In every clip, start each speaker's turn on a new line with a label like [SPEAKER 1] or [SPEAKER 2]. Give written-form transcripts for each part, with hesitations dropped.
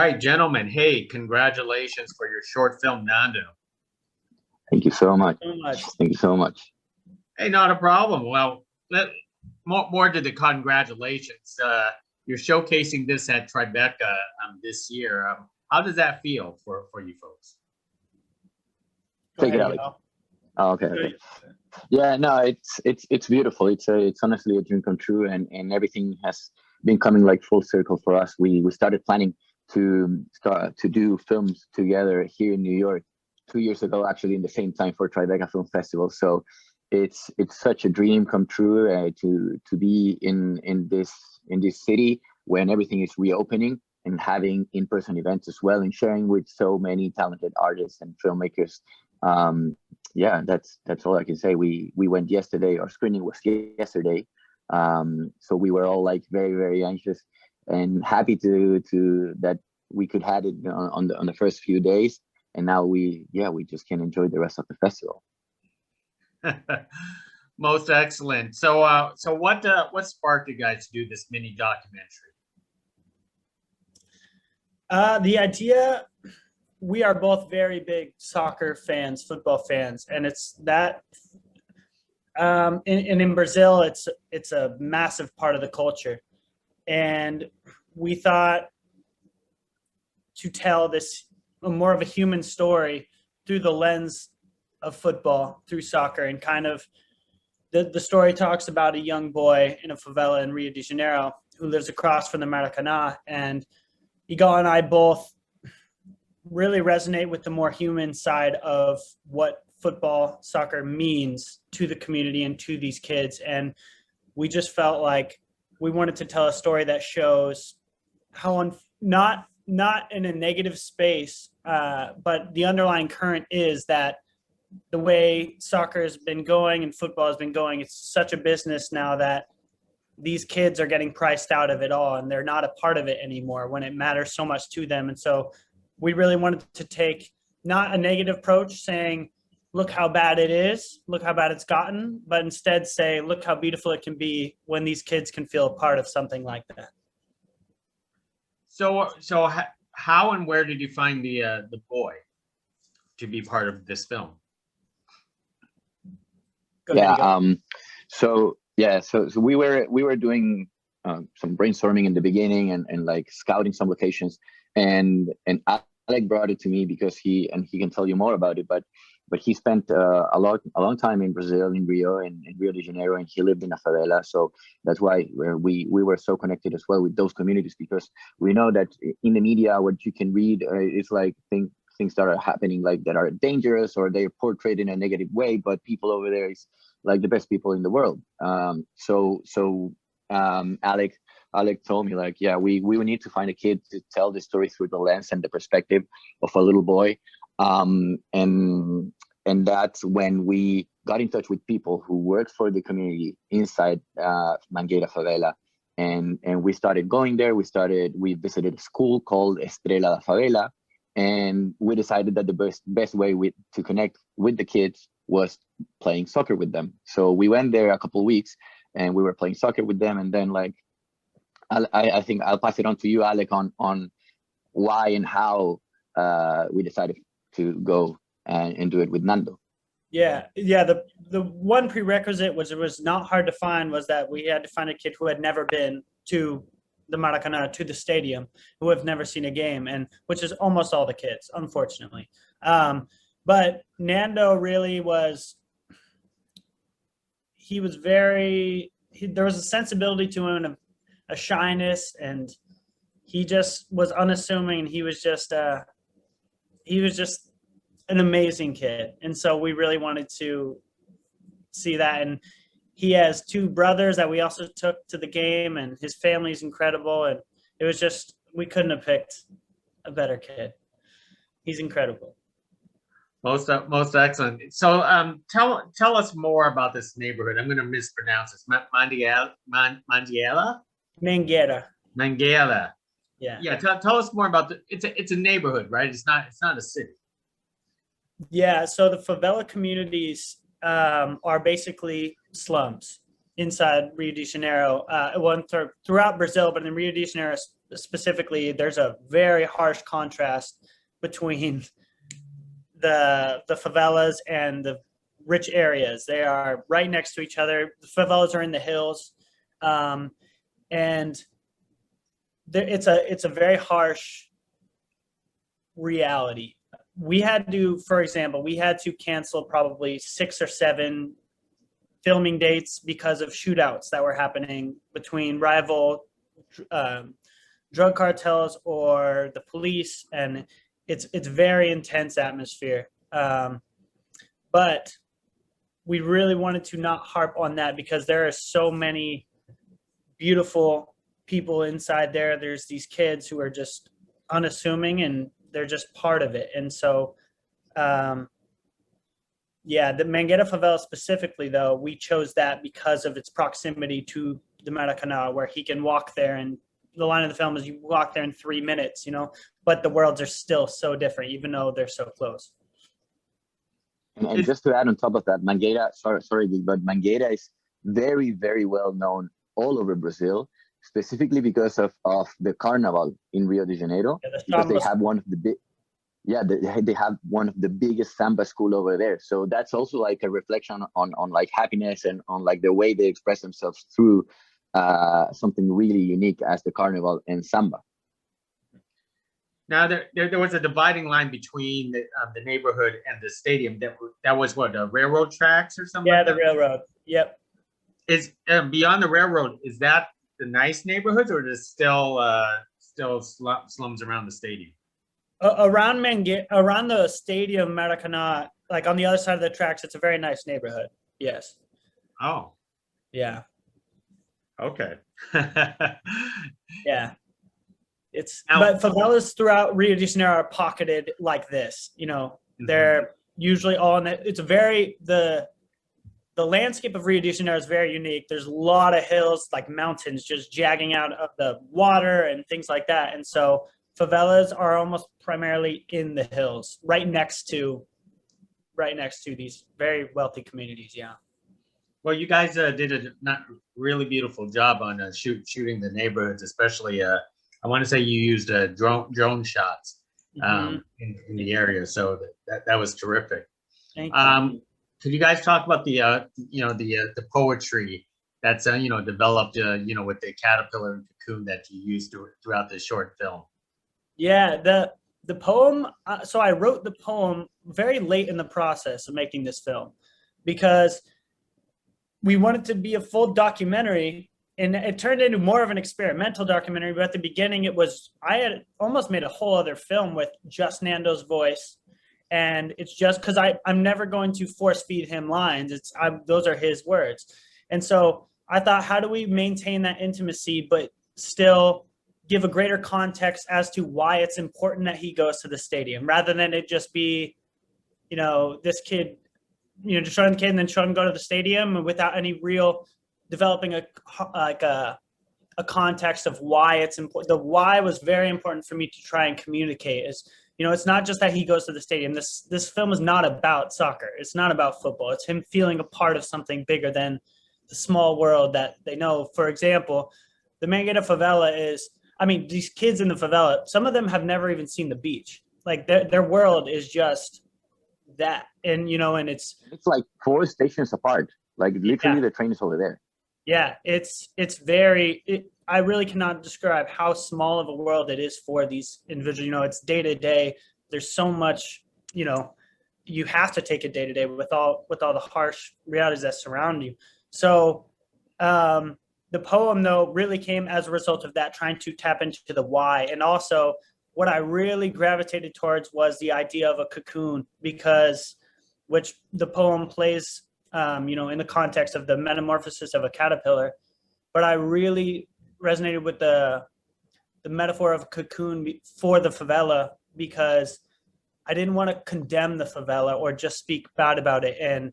[SPEAKER 1] right, gentlemen. Hey, congratulations for your short film, Nando.
[SPEAKER 2] Thank you so much.
[SPEAKER 3] So much.
[SPEAKER 2] Thank you so much.
[SPEAKER 1] Hey, not a problem. Well, more to the congratulations. You're showcasing this at Tribeca this year. How does that feel for you folks?
[SPEAKER 2] Take it, Alec. Oh, okay. Yeah, no, it's beautiful. It's honestly a dream come true, and everything has been coming like full circle for us. We started planning to do films together here in New York 2 years ago, actually in the same time for Tribeca Film Festival. So it's such a dream come true to be in this city when everything is reopening and having in-person events as well, and sharing with so many talented artists and filmmakers. Yeah, that's all I can say. We went yesterday. Our screening was yesterday, so we were all like very, very anxious and happy to that we could have it on the first few days, and now we just can enjoy the rest of the festival.
[SPEAKER 1] Most excellent. So what sparked you guys to do this mini documentary?
[SPEAKER 3] The idea, we are both very big soccer fans, football fans, and it's that in Brazil, it's a massive part of the culture. And we thought to tell this more of a human story through the lens of football, through soccer, and kind of the story talks about a young boy in a favela in Rio de Janeiro who lives across from the Maracanã, and Igal and I both really resonate with the more human side of what football, soccer means to the community and to these kids. And we just felt like we wanted to tell a story that shows how not in a negative space, but the underlying current is that the way soccer has been going and football has been going, it's such a business now that these kids are getting priced out of it all, and they're not a part of it anymore when it matters so much to them. And so we really wanted to take not a negative approach saying, look how bad it is, look how bad it's gotten, but instead say, look how beautiful it can be when these kids can feel a part of something like that.
[SPEAKER 1] So how and where did you find the boy to be part of this film?
[SPEAKER 2] So we were doing some brainstorming in the beginning and like scouting some locations, and Alec brought it to me because he can tell you more about it, but he spent a long time in Brazil, in Rio, in Rio de Janeiro, and he lived in a favela. So that's why we were so connected as well with those communities, because we know that in the media what you can read is like things that are happening like that are dangerous, or they're portrayed in a negative way, but people over there is like the best people in the world. Alec told me like, yeah, we need to find a kid to tell the story through the lens and the perspective of a little boy. And that's when we got in touch with people who worked for the community inside Mangueira favela. And we started going there. We visited a school called Estrela da Favela, and we decided that the best way to connect with the kids was playing soccer with them. So we went there a couple of weeks and we were playing soccer with them. And then like, I think I'll pass it on to you, Alec, on why and how we decided to go and do it with Nando.
[SPEAKER 3] Yeah. The one prerequisite was, it was not hard to find, was that we had to find a kid who had never been to the Maracanã, to the stadium, who have never seen a game, and which is almost all the kids, unfortunately. But Nando really was, there was a sensibility to him and a shyness, and he just was unassuming. He was just an amazing kid. And so we really wanted to see that. And he has two brothers that we also took to the game, and his family's incredible. And it was just, we couldn't have picked a better kid. He's incredible.
[SPEAKER 1] Most excellent. So tell us more about this neighborhood. I'm going to mispronounce this. Mangueira? Mangueira. Yeah. Tell us more about it's a neighborhood, right? It's not a city.
[SPEAKER 3] Yeah. So the favela communities are basically slums inside Rio de Janeiro. Throughout Brazil, but in Rio de Janeiro specifically, there's a very harsh contrast between the favelas and the rich areas. They are right next to each other. The favelas are in the hills, and it's a very harsh reality. We had to, for example, we had to cancel probably 6 or 7 filming dates because of shootouts that were happening between rival drug cartels or the police, and it's very intense atmosphere. But we really wanted to not harp on that because there are so many beautiful people inside there. There's these kids who are just unassuming and they're just part of it. And so, the Mangueira favela specifically, though, we chose that because of its proximity to the Maracanã, where he can walk there. And the line of the film is you walk there in 3 minutes, but the worlds are still so different, even though they're so close.
[SPEAKER 2] And just to add on top of that, Mangueira, sorry, but Mangueira is very, very well known all over Brazil, specifically because of the carnival in Rio de Janeiro, because they have one of the they have one of the biggest samba school over there. So that's also like a reflection on like happiness and on like the way they express themselves through something really unique as the carnival and samba.
[SPEAKER 1] Now there was a dividing line between the neighborhood and the stadium. That was what, railroad tracks or something?
[SPEAKER 3] Yeah,
[SPEAKER 1] like
[SPEAKER 3] the
[SPEAKER 1] that?
[SPEAKER 3] railroad. Yep.
[SPEAKER 1] Is beyond the railroad, is that the nice neighborhoods, or is still slums around the stadium?
[SPEAKER 3] Around the stadium Maracanã, like on the other side of the tracks, it's a very nice neighborhood. Yes.
[SPEAKER 1] Oh.
[SPEAKER 3] Yeah.
[SPEAKER 1] Okay.
[SPEAKER 3] Yeah. But favelas throughout Rio de Janeiro are pocketed like this. They're usually all in it. It's the landscape of Rio de Janeiro is very unique. There's a lot of hills, like mountains, just jagging out of the water and things like that. And so favelas are almost primarily in the hills, right next to these very wealthy communities. Yeah.
[SPEAKER 1] Well, you guys did a really beautiful job on shooting the neighborhoods, especially. I want to say you used drone shots in the area, so that was terrific.
[SPEAKER 3] Thank you.
[SPEAKER 1] Could you guys talk about the poetry that's developed with the caterpillar and cocoon that you used throughout the short film?
[SPEAKER 3] Yeah, the poem. So I wrote the poem very late in the process of making this film because we wanted to be a full documentary, and it turned into more of an experimental documentary. But at the beginning, I had almost made a whole other film with just Nando's voice. And it's just because I'm never going to force feed him lines. Those are his words. And so I thought, how do we maintain that intimacy, but still give a greater context as to why it's important that he goes to the stadium, rather than it just be, this kid, just showing the kid and then showing him go to the stadium without any real developing a context of why it's important. The why was very important for me to try and communicate. It's not just that he goes to the stadium. This film is not about soccer. It's not about football. It's him feeling a part of something bigger than the small world that they know. For example, the Mangueira favela these kids in the favela, some of them have never even seen the beach. Like their world is just that. And, and it's
[SPEAKER 2] like 4 stations apart. Like literally the train is over there.
[SPEAKER 3] Yeah, it's I really cannot describe how small of a world it is for these individuals. It's day to day. There's so much, you have to take it day to day with all the harsh realities that surround you. So the poem, though, really came as a result of that, trying to tap into the why. And also what I really gravitated towards was the idea of a cocoon, which the poem plays, in the context of the metamorphosis of a caterpillar. But I really resonated with the metaphor of a cocoon for the favela, because I didn't want to condemn the favela or just speak bad about it. And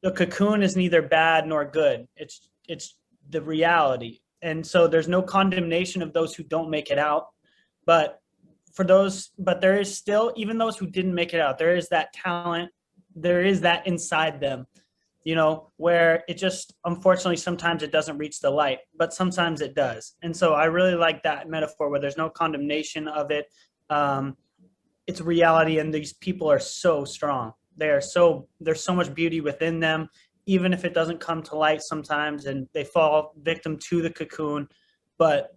[SPEAKER 3] the cocoon is neither bad nor good. It's the reality. And so there's no condemnation of those who don't make it out. But there is still, even those who didn't make it out, there is that talent, there is that inside them, you know, where it just, unfortunately, sometimes it doesn't reach the light, but sometimes it does. And so I really like that metaphor where there's no condemnation of it. It's reality, and these people are so strong. There's so much beauty within them, even if it doesn't come to light sometimes, and they fall victim to the cocoon. But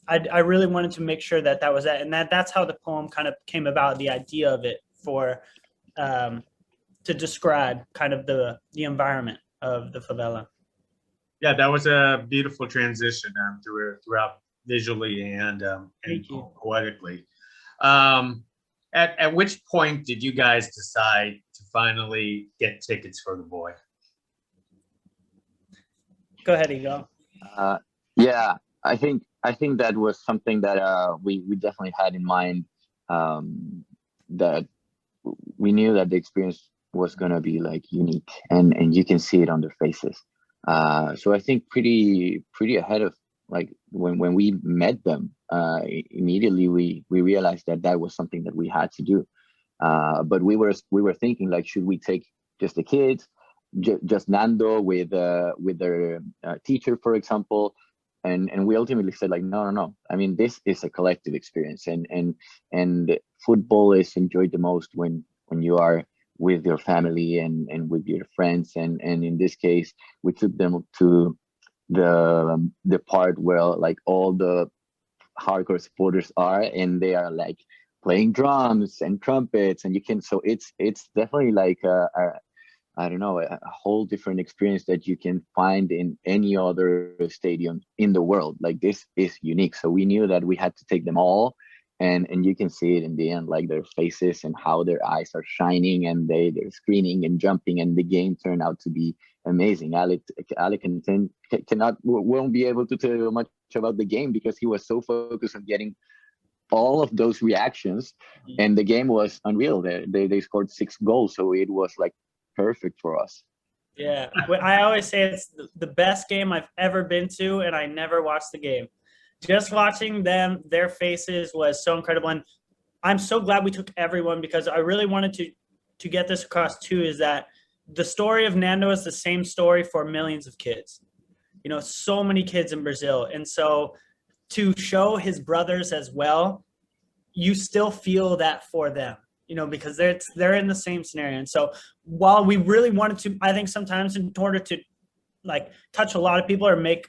[SPEAKER 3] I really wanted to make sure that was it, and that's how the poem kind of came about, the idea of it, for to describe kind of the environment of the favela.
[SPEAKER 1] Yeah, that was a beautiful transition throughout visually and poetically. At which point did you guys decide to finally get tickets for the boy?
[SPEAKER 3] Go ahead, Igal.
[SPEAKER 2] Yeah, I think that was something that we definitely had in mind. That we knew that the experience was gonna be like unique, and you can see it on their faces. So I think pretty ahead of, like, when we met them, immediately we realized that was something that we had to do. But we were thinking, like, should we take just the kids, just Nando with their teacher, for example, and we ultimately said, like, no. I mean, this is a collective experience, and football is enjoyed the most when you are with your family and with your friends, and in this case we took them to the part where, like, all the hardcore supporters are, and they are like playing drums and trumpets, and so it's definitely like I don't know, a whole different experience that you can find in any other stadium in the world. Like, this is unique, so we knew that we had to take them all, and you can see it in the end, like their faces and how their eyes are shining, and they're screaming and jumping, and the game turned out to be amazing. Alec won't be able to tell you much about the game because he was so focused on getting all of those reactions, and the game was unreal. They scored 6 goals, so it was like perfect for us.
[SPEAKER 3] Yeah, I always say it's the best game I've ever been to, and I never watched the game. Just watching their faces was so incredible, and I'm so glad we took everyone, because I really wanted to get this across too, is that the story of Nando is the same story for millions of kids. You know, so many kids in Brazil, and so to show his brothers as well, you still feel that for them, you know, because they're in the same scenario. And so while we really wanted to, I think sometimes in order to, like, touch a lot of people or make,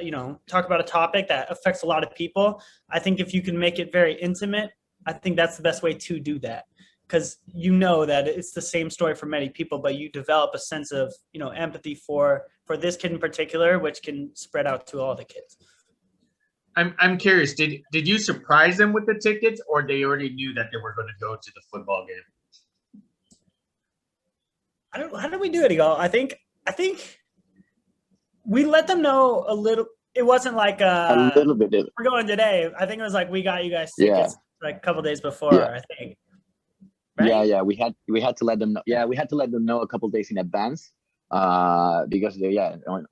[SPEAKER 3] you know, talk about a topic that affects a lot of people, I think if you can make it very intimate, I think that's the best way to do that. Because you know that it's the same story for many people, but you develop a sense of, you know, empathy for this kid in particular, which can spread out to all the kids.
[SPEAKER 1] I'm curious, did you surprise them with the tickets, or they already knew that they were going to go to the football game?
[SPEAKER 3] How did we do it, Igal? I think we let them know a little. It wasn't like
[SPEAKER 2] a little bit.
[SPEAKER 3] We're going today. I think it was like, we got you guys tickets like a couple days before, I think. Right?
[SPEAKER 2] Yeah. We had to let them know. Yeah, we had to let them know a couple days in advance, because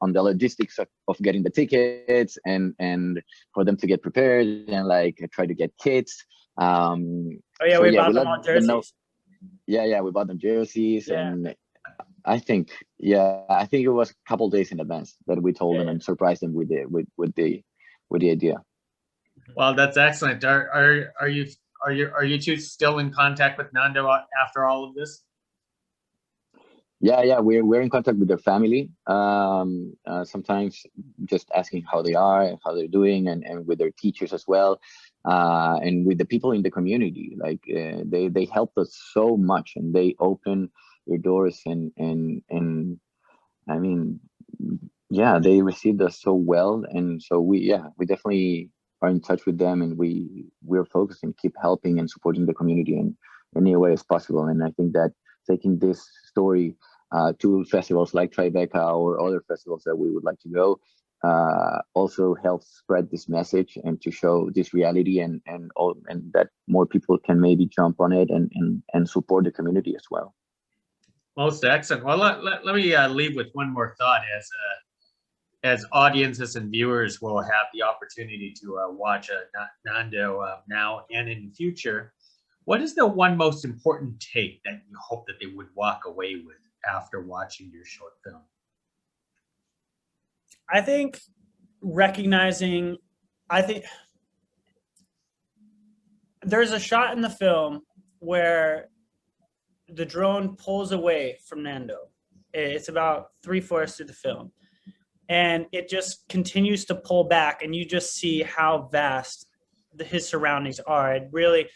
[SPEAKER 2] on the logistics of getting the tickets and for them to get prepared and like try to get kits.
[SPEAKER 3] We bought them all jerseys.
[SPEAKER 2] We bought them jerseys, and I think it was a couple days in advance that we told them and surprised them with the idea.
[SPEAKER 1] Well, that's excellent. Are you two still in contact with Nando after all of this?
[SPEAKER 2] Yeah, we're in contact with their family. Sometimes just asking how they are, how they're doing, and with their teachers as well, and with the people in the community. Like, they helped us so much, and they open their doors, and I mean, they received us so well, and so we definitely are in touch with them, and we're focused and keep helping and supporting the community in any way as possible. And I think that taking this story to festivals like Tribeca or other festivals that we would like to go also helps spread this message and to show this reality, and that more people can maybe jump on it and support the community as well.
[SPEAKER 1] Most excellent. Well, let me leave with one more thought. As audiences and viewers will have the opportunity to watch Nando now and in the future, what is the one most important take that you hope that they would walk away with after watching your short film?
[SPEAKER 3] I think recognizing, I think there's a shot in the film where the drone pulls away from Nando. It's about 3/4 through the film. And it just continues to pull back, and you just see how vast his surroundings are. It really,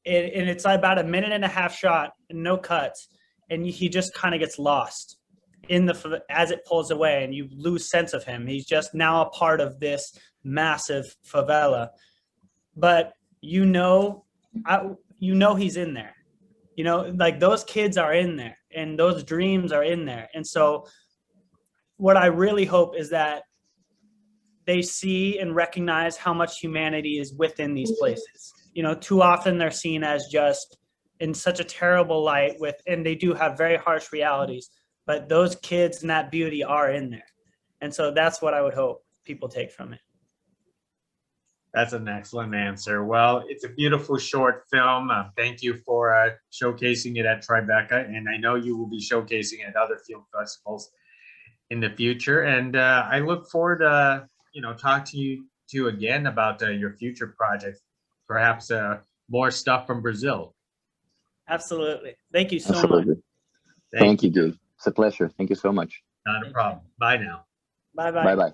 [SPEAKER 3] and it's about a 1.5-minute shot, and no cuts, and he just kind of gets lost in the as it pulls away, and you lose sense of him. He's just now a part of this massive favela, but you know he's in there. You know, like those kids are in there, and those dreams are in there, and so what I really hope is that they see and recognize how much humanity is within these places. You know, too often they're seen as just in such a terrible light and they do have very harsh realities, but those kids and that beauty are in there. And so that's what I would hope people take from it.
[SPEAKER 1] That's an excellent answer. Well, it's a beautiful short film. Thank you for showcasing it at Tribeca, and I know you will be showcasing it at other film festivals in the future. And I look forward to talk to you again about your future projects, perhaps more stuff from Brazil.
[SPEAKER 3] Absolutely. Thank you so much.
[SPEAKER 2] Thank you, Gabe. It's a pleasure. Thank you so much.
[SPEAKER 1] Not a problem. Bye now.
[SPEAKER 3] Bye-bye.
[SPEAKER 2] Bye-bye.